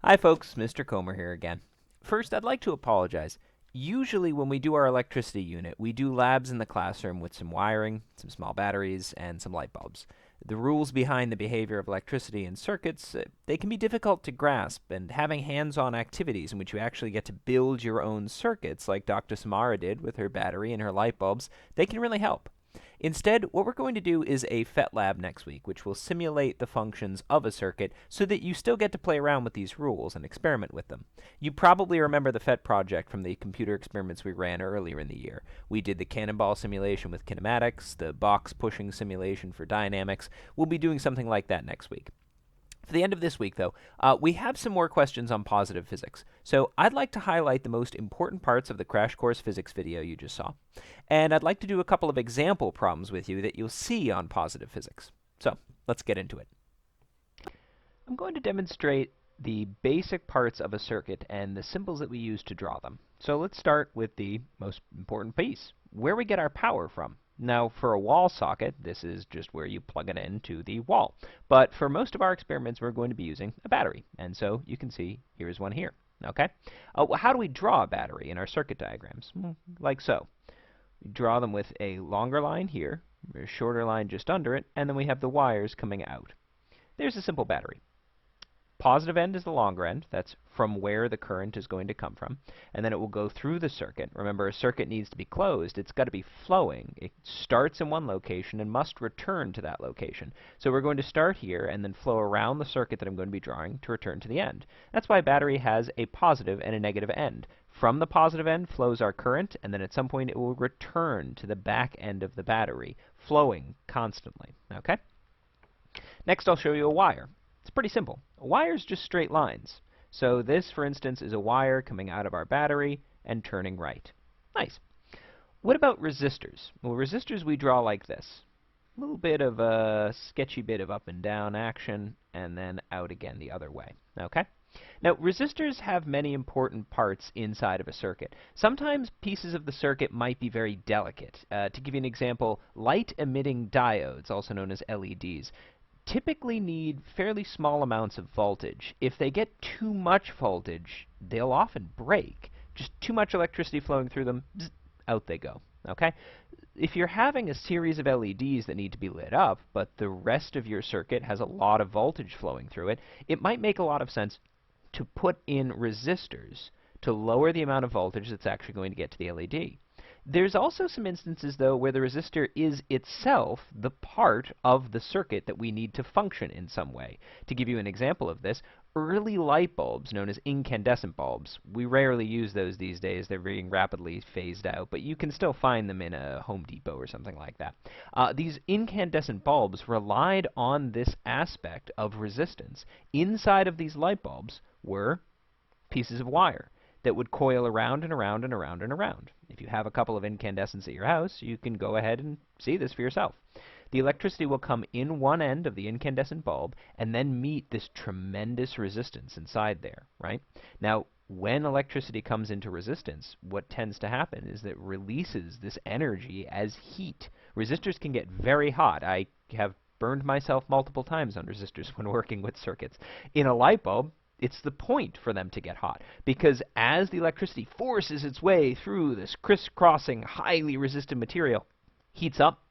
Hi folks, Mr. Comer here again. First, I'd like to apologize. Usually when we do our electricity unit, we do labs in the classroom with some wiring, some small batteries, and some light bulbs. The rules behind the behavior of electricity in circuits, they can be difficult to grasp, and having hands-on activities in which you actually get to build your own circuits, like Dr. Samara did with her battery and her light bulbs, they can really help. Instead, what we're going to do is a PhET lab next week, which will simulate the functions of a circuit so that you still get to play around with these rules and experiment with them. You probably remember the PhET project from the computer experiments we ran earlier in the year. We did the cannonball simulation with kinematics, the box pushing simulation for dynamics. We'll be doing something like that next week. For the end of this week, though, we have some more questions on positive physics. So I'd like to highlight the most important parts of the Crash Course Physics video you just saw. And I'd like to do a couple of example problems with you that you'll see on positive physics. So let's get into it. I'm going to demonstrate the basic parts of a circuit and the symbols that we use to draw them. So let's start with the most important piece, where we get our power from. Now, for a wall socket, this is just where you plug it into the wall. But for most of our experiments, we're going to be using a battery. And so you can see here's one here. Okay? How do we draw a battery in our circuit diagrams? Like so. We draw them with a longer line here, a shorter line just under it, and then we have the wires coming out. There's a simple battery. Positive end is the longer end. That's from where the current is going to come from. And then it will go through the circuit. Remember, a circuit needs to be closed. It's got to be flowing. It starts in one location and must return to that location. So we're going to start here and then flow around the circuit that I'm going to be drawing to return to the end. That's why a battery has a positive and a negative end. From the positive end flows our current, and then at some point it will return to the back end of the battery, flowing constantly. Okay? Next, I'll show you a wire. It's pretty simple. A wire is just straight lines. So this, for instance, is a wire coming out of our battery and turning right. Nice. What about resistors? Well, resistors we draw like this. A little bit of a sketchy bit of up and down action, and then out again the other way. Okay? Now, resistors have many important parts inside of a circuit. Sometimes pieces of the circuit might be very delicate. To give you an example, light-emitting diodes, also known as LEDs, typically need fairly small amounts of voltage. If they get too much voltage, they'll often break. Just too much electricity flowing through them, bzz, out they go. Okay? If you're having a series of LEDs that need to be lit up, but the rest of your circuit has a lot of voltage flowing through it, it might make a lot of sense to put in resistors to lower the amount of voltage that's actually going to get to the LED. There's also some instances, though, where the resistor is itself the part of the circuit that we need to function in some way. To give you an example of this, early light bulbs, known as incandescent bulbs, we rarely use those these days. They're being rapidly phased out, but you can still find them in a Home Depot or something like that. These incandescent bulbs relied on this aspect of resistance. Inside of these light bulbs were pieces of wire that would coil around and around and around and around. If you have a couple of incandescents at your house, you can go ahead and see this for yourself. The electricity will come in one end of the incandescent bulb and then meet this tremendous resistance inside there, right? Now, when electricity comes into resistance, what tends to happen is that it releases this energy as heat. Resistors can get very hot. I have burned myself multiple times on resistors when working with circuits. In a light bulb, it's the point for them to get hot, because as the electricity forces its way through this crisscrossing, highly resistant material, heats up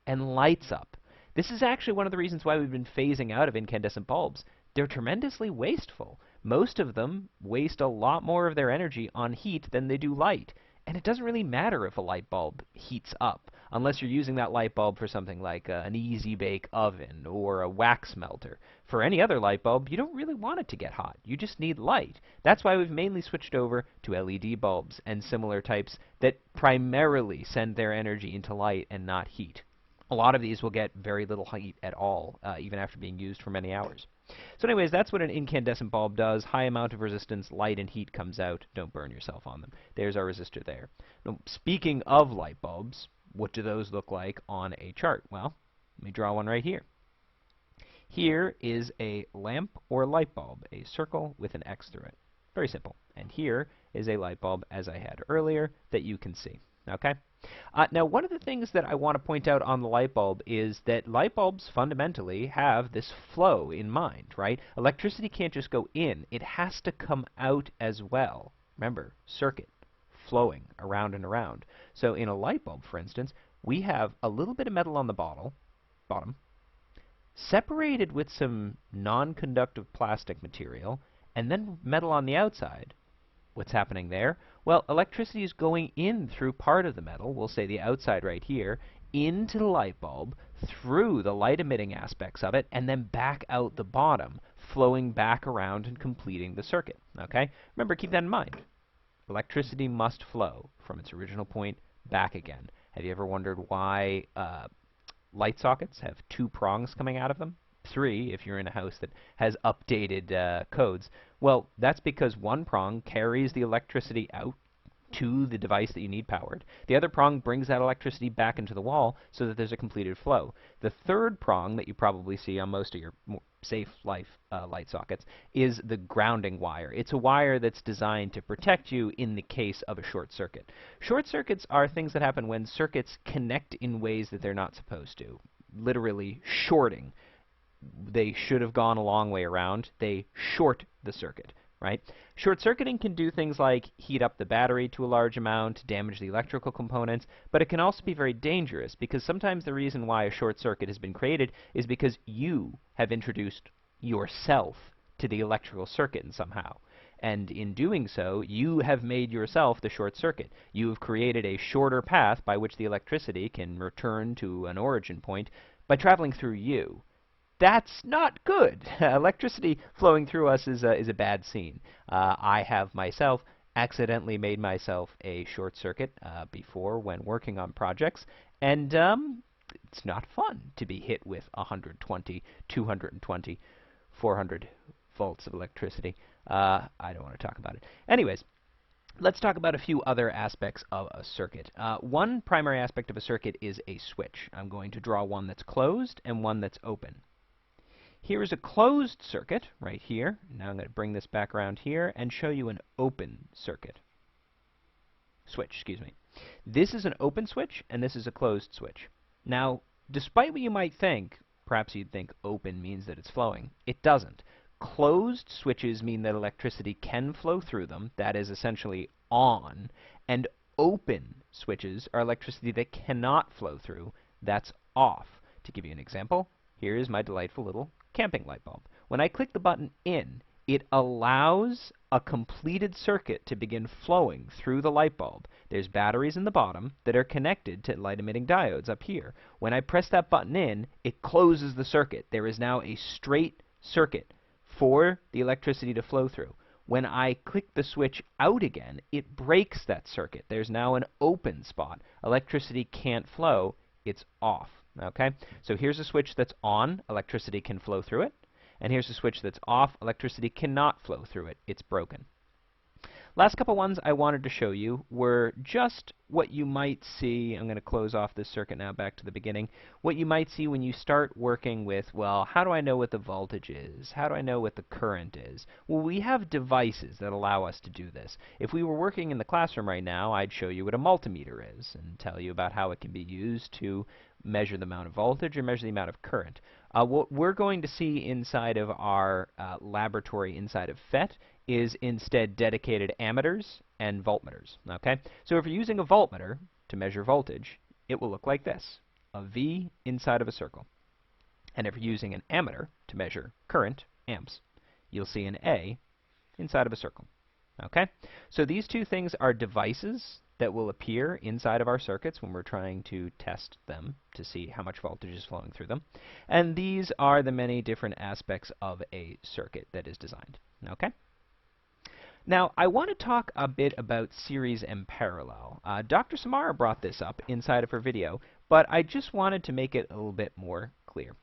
and lights up. This is actually one of the reasons why we've been phasing out of incandescent bulbs. They're tremendously wasteful. Most of them waste a lot more of their energy on heat than they do light. And it doesn't really matter if a light bulb heats up, unless you're using that light bulb for something like an easy bake oven or a wax melter. For any other light bulb, you don't really want it to get hot. You just need light. That's why we've mainly switched over to LED bulbs and similar types that primarily send their energy into light and not heat. A lot of these will get very little heat at all, even after being used for many hours. So anyways, that's what an incandescent bulb does. High amount of resistance, light and heat comes out. Don't burn yourself on them. There's our resistor there. Now, speaking of light bulbs, what do those look like on a chart? Well, let me draw one right here. Here is a lamp or light bulb, a circle with an X through it. Very simple. And here is a light bulb, as I had earlier, that you can see. Okay? Now, one of the things that I want to point out on the light bulb is that light bulbs fundamentally have this flow in mind, right? Electricity can't just go in. It has to come out as well. Remember, circuit, flowing around and around. So in a light bulb, for instance, we have a little bit of metal on the bottom, separated with some non-conductive plastic material, and then metal on the outside. What's happening there? Well, electricity is going in through part of the metal, we'll say the outside right here, into the light bulb, through the light-emitting aspects of it, and then back out the bottom, flowing back around and completing the circuit. Okay? Remember, keep that in mind. Electricity must flow from its original point back again. Have you ever wondered why light sockets have two prongs coming out of them? Three, if you're in a house that has updated codes. Well, that's because one prong carries the electricity out to the device that you need powered. The other prong brings that electricity back into the wall so that there's a completed flow. The third prong that you probably see on most of your more safe light sockets is the grounding wire. It's a wire that's designed to protect you in the case of a short circuit. Short circuits are things that happen when circuits connect in ways that they're not supposed to, literally shorting. They should have gone a long way around. They short the circuit, right? Short-circuiting can do things like heat up the battery to a large amount, damage the electrical components, but it can also be very dangerous because sometimes the reason why a short circuit has been created is because you have introduced yourself to the electrical circuit in somehow. And in doing so, you have made yourself the short circuit. You have created a shorter path by which the electricity can return to an origin point by traveling through you. That's not good. Electricity flowing through us is a bad scene. I have myself accidentally made myself a short circuit before when working on projects, and it's not fun to be hit with 120, 220, 400 volts of electricity. I don't want to talk about it. Anyways, let's talk about a few other aspects of a circuit. One primary aspect of a circuit is a switch. I'm going to draw one that's closed and one that's open. Here is a closed circuit right here. Now I'm going to bring this back around here and show you an open switch, excuse me. This is an open switch and this is a closed switch. Now, despite what you might think, perhaps you'd think open means that it's flowing. It doesn't. Closed switches mean that electricity can flow through them, that is essentially on, and open switches are electricity that cannot flow through, that's off. To give you an example, here is my delightful little camping light bulb. When I click the button in, it allows a completed circuit to begin flowing through the light bulb. There's batteries in the bottom that are connected to light-emitting diodes up here. When I press that button in, it closes the circuit. There is now a straight circuit for the electricity to flow through. When I click the switch out again, it breaks that circuit. There's now an open spot. Electricity can't flow. It's off. Okay, so here's a switch that's on, electricity can flow through it, and here's a switch that's off, electricity cannot flow through it, it's broken. Last couple ones I wanted to show you were just what you might see. I'm going to close off this circuit now back to the beginning. What you might see when you start working with, well, how do I know what the voltage is? How do I know what the current is? Well, we have devices that allow us to do this. If we were working in the classroom right now, I'd show you what a multimeter is and tell you about how it can be used to measure the amount of voltage or measure the amount of current. What we're going to see inside of our laboratory inside of PhET is instead dedicated ammeters and voltmeters. Okay? So if you're using a voltmeter to measure voltage, it will look like this, a V inside of a circle. And if you're using an ammeter to measure current, amps, you'll see an A inside of a circle. Okay? So these two things are devices that will appear inside of our circuits when we're trying to test them to see how much voltage is flowing through them. And these are the many different aspects of a circuit that is designed. Okay? Now, I want to talk a bit about series and parallel. Dr. Samara brought this up inside of her video, but I just wanted to make it a little bit more clear.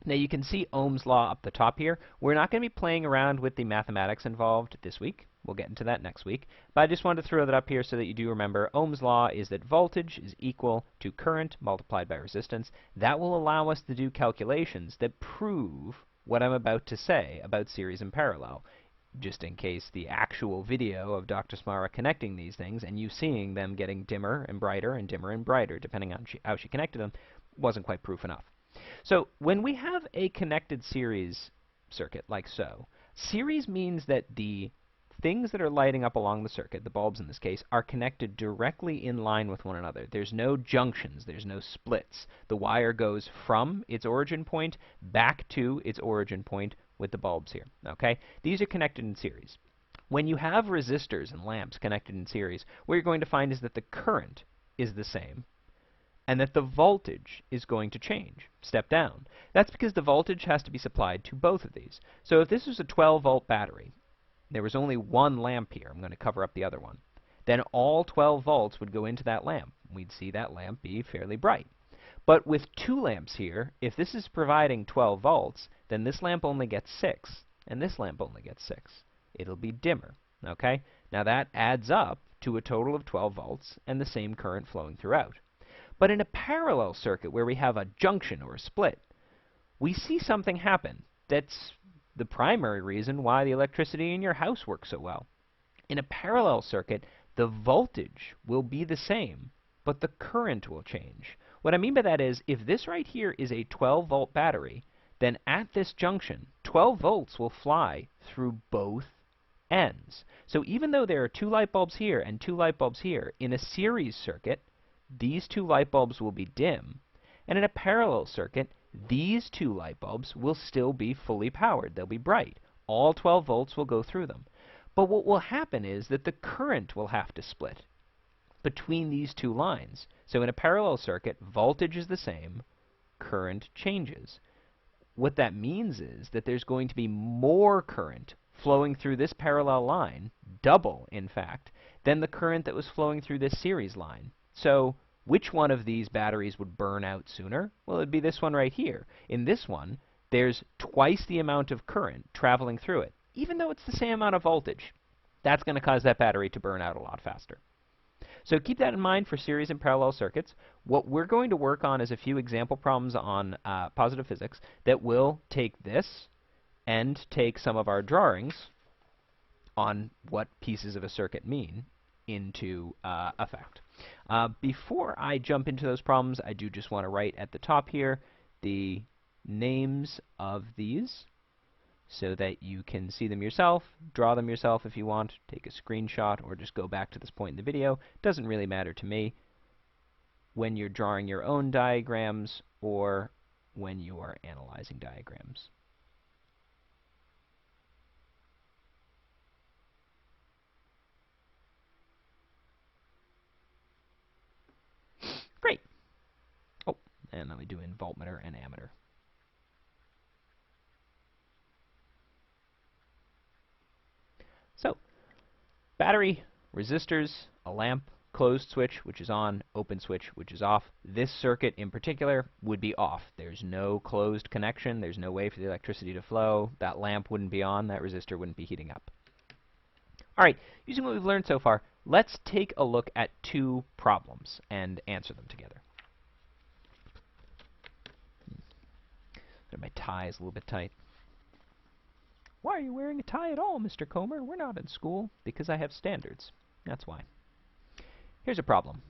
Now, you can see Ohm's law up the top here. We're not going to be playing around with the mathematics involved this week. We'll get into that next week. But I just wanted to throw that up here so that you do remember Ohm's law is that voltage is equal to current multiplied by resistance. That will allow us to do calculations that prove what I'm about to say about series and parallel. just in case the actual video of Dr. Smara connecting these things and you seeing them getting dimmer and brighter, depending on how she connected them, wasn't quite proof enough. So when we have a connected series circuit, like so, series means that the things that are lighting up along the circuit, the bulbs in this case, are connected directly in line with one another. There's no junctions, there's no splits. The wire goes from its origin point back to its origin point with the bulbs here, okay? These are connected in series. When you have resistors and lamps connected in series, what you're going to find is that the current is the same, and that the voltage is going to change, step down. That's because the voltage has to be supplied to both of these. So if this was a 12-volt battery, there was only one lamp here, I'm going to cover up the other one, then all 12 volts would go into that lamp. We'd see that lamp be fairly bright. But with two lamps here, if this is providing 12 volts, then this lamp only gets 6, and this lamp only gets 6. It'll be dimmer, okay? Now that adds up to a total of 12 volts and the same current flowing throughout. But in a parallel circuit where we have a junction or a split, we see something happen that's the primary reason why the electricity in your house works so well. In a parallel circuit, the voltage will be the same, but the current will change. What I mean by that is, if this right here is a 12-volt battery, then at this junction, 12 volts will fly through both ends. So even though there are two light bulbs here and two light bulbs here, in a series circuit, these two light bulbs will be dim, and in a parallel circuit, these two light bulbs will still be fully powered. They'll be bright. All 12 volts will go through them. But what will happen is that the current will have to split between these two lines. So in a parallel circuit, voltage is the same, current changes. What that means is that there's going to be more current flowing through this parallel line, double, in fact, than the current that was flowing through this series line. So which one of these batteries would burn out sooner? Well, it'd be this one right here. In this one, there's twice the amount of current traveling through it, even though it's the same amount of voltage. That's going to cause that battery to burn out a lot faster. So keep that in mind for series and parallel circuits. What we're going to work on is a few example problems on positive physics that will take this and take some of our drawings on what pieces of a circuit mean into effect. Before I jump into those problems, I do just want to write at the top here the names of these so that you can see them yourself, draw them yourself if you want, take a screenshot, or just go back to this point in the video. Doesn't really matter to me when you're drawing your own diagrams or when you are analyzing diagrams. Great. Oh, and let me do in voltmeter and ammeter. So, battery, resistors, a lamp, closed switch, which is on, open switch, which is off. This circuit in particular would be off. There's no closed connection. There's no way for the electricity to flow. That lamp wouldn't be on. That resistor wouldn't be heating up. All right, using what we've learned so far, let's take a look at two problems and answer them together. My tie is a little bit tight. Why are you wearing a tie at all, Mr. Comer? We're not in school. Because I have standards. That's why. Here's a problem.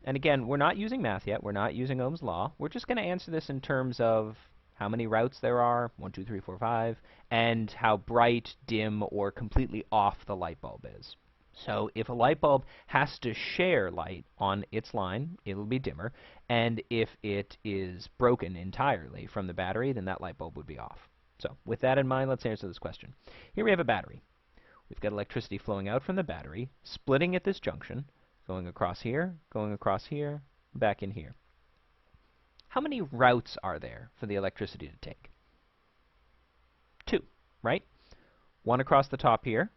And again, we're not using math yet. We're not using Ohm's law. We're just going to answer this in terms of how many routes there are, 1, 2, 3, 4, 5, and how bright, dim, or completely off the light bulb is. So if a light bulb has to share light on its line, it'll be dimmer. And if it is broken entirely from the battery, then that light bulb would be off. So with that in mind, let's answer this question. Here we have a battery. We've got electricity flowing out from the battery, splitting at this junction, going across here, back in here. How many routes are there for the electricity to take? 2, right? One across the top here,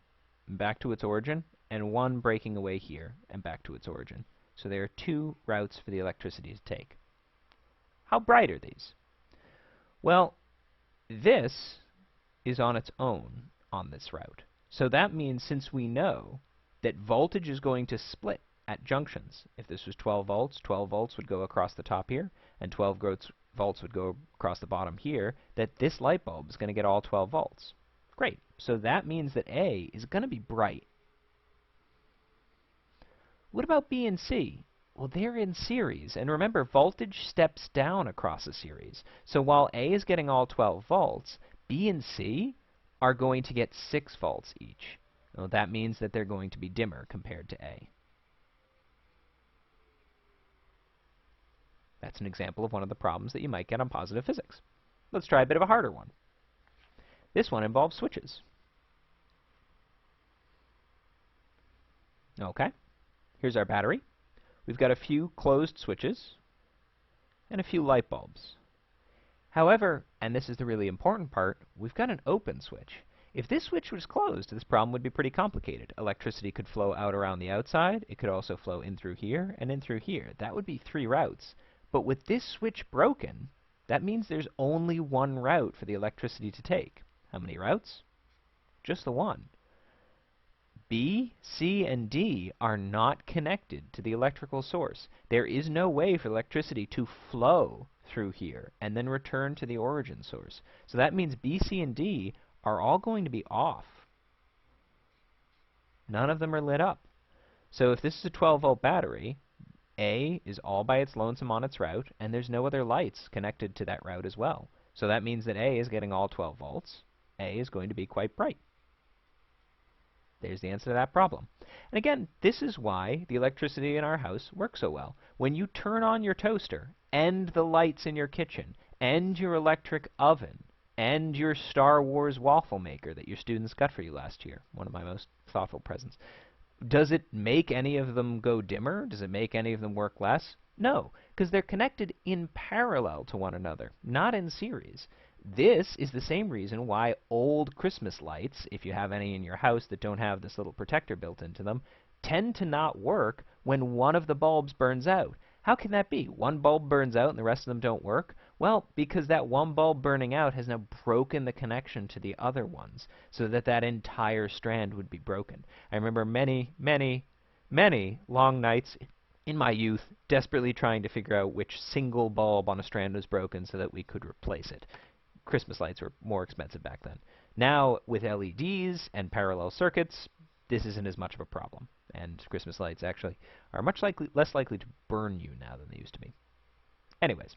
back to its origin, and one breaking away here and back to its origin. So there are 2 routes for the electricity to take. How bright are these? Well, this is on its own on this route. So that means since we know that voltage is going to split at junctions, if this was 12 volts would go across the top here, and 12 volts would go across the bottom here, that this light bulb is going to get all 12 volts. Great. So that means that A is going to be bright. What about B and C? Well, they're in series. And remember, voltage steps down across a series. So while A is getting all 12 volts, B and C are going to get 6 volts each. Well, that means that they're going to be dimmer compared to A. That's an example of one of the problems that you might get on positive physics. Let's try a bit of a harder one. This one involves switches. Okay, here's our battery. We've got a few closed switches and a few light bulbs. However, and this is the really important part, we've got an open switch. If this switch was closed, this problem would be pretty complicated. Electricity could flow out around the outside. It could also flow in through here and in through here. That would be 3 routes. But with this switch broken, that means there's only one route for the electricity to take. How many routes? Just the one. B, C, and D are not connected to the electrical source. There is no way for electricity to flow through here and then return to the origin source. So that means B, C, and D are all going to be off. None of them are lit up. So if this is a 12-volt battery, A is all by its lonesome on its route, and there's no other lights connected to that route as well. So that means that A is getting all 12 volts. A is going to be quite bright. There's the answer to that problem. And again, this is why the electricity in our house works so well. When you turn on your toaster, and the lights in your kitchen, and your electric oven, and your Star Wars waffle maker that your students got for you last year, one of my most thoughtful presents, does it make any of them go dimmer? Does it make any of them work less? No, because they're connected in parallel to one another, not in series. This is the same reason why old Christmas lights, if you have any in your house that don't have this little protector built into them, tend to not work when one of the bulbs burns out. How can that be? One bulb burns out and the rest of them don't work? Well, because that one bulb burning out has now broken the connection to the other ones, so that that entire strand would be broken. I remember many, many, many long nights in my youth desperately trying to figure out which single bulb on a strand was broken so that we could replace it. Christmas lights were more expensive back then. Now, with LEDs and parallel circuits, this isn't as much of a problem. And Christmas lights actually are much less likely to burn you now than they used to be. Anyways.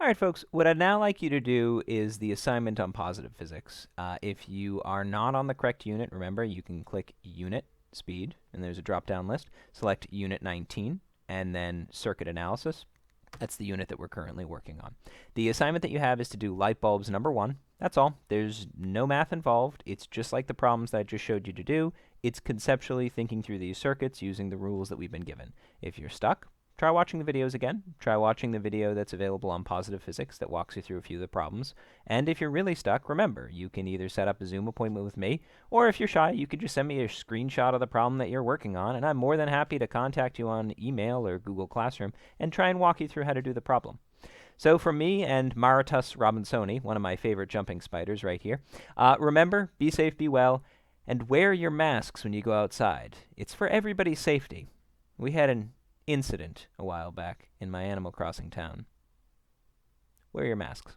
All right, folks, what I'd now like you to do is the assignment on positive physics. If you are not on the correct unit, remember, you can click Unit, Speed, and there's a drop-down list. Select Unit 19, and then Circuit Analysis. That's the unit that we're currently working on. The assignment that you have is to do light bulbs number 1. That's all. There's no math involved. It's just like the problems that I just showed you to do. It's conceptually thinking through these circuits using the rules that we've been given. If you're stuck, try watching the videos again. Try watching the video that's available on Positive Physics that walks you through a few of the problems. And if you're really stuck, remember, you can either set up a Zoom appointment with me, or if you're shy, you could just send me a screenshot of the problem that you're working on, and I'm more than happy to contact you on email or Google Classroom and try and walk you through how to do the problem. So from me and Maritus Robinsoni, one of my favorite jumping spiders right here, remember, be safe, be well, and wear your masks when you go outside. It's for everybody's safety. We had an incident a while back in my Animal Crossing town. Wear your masks.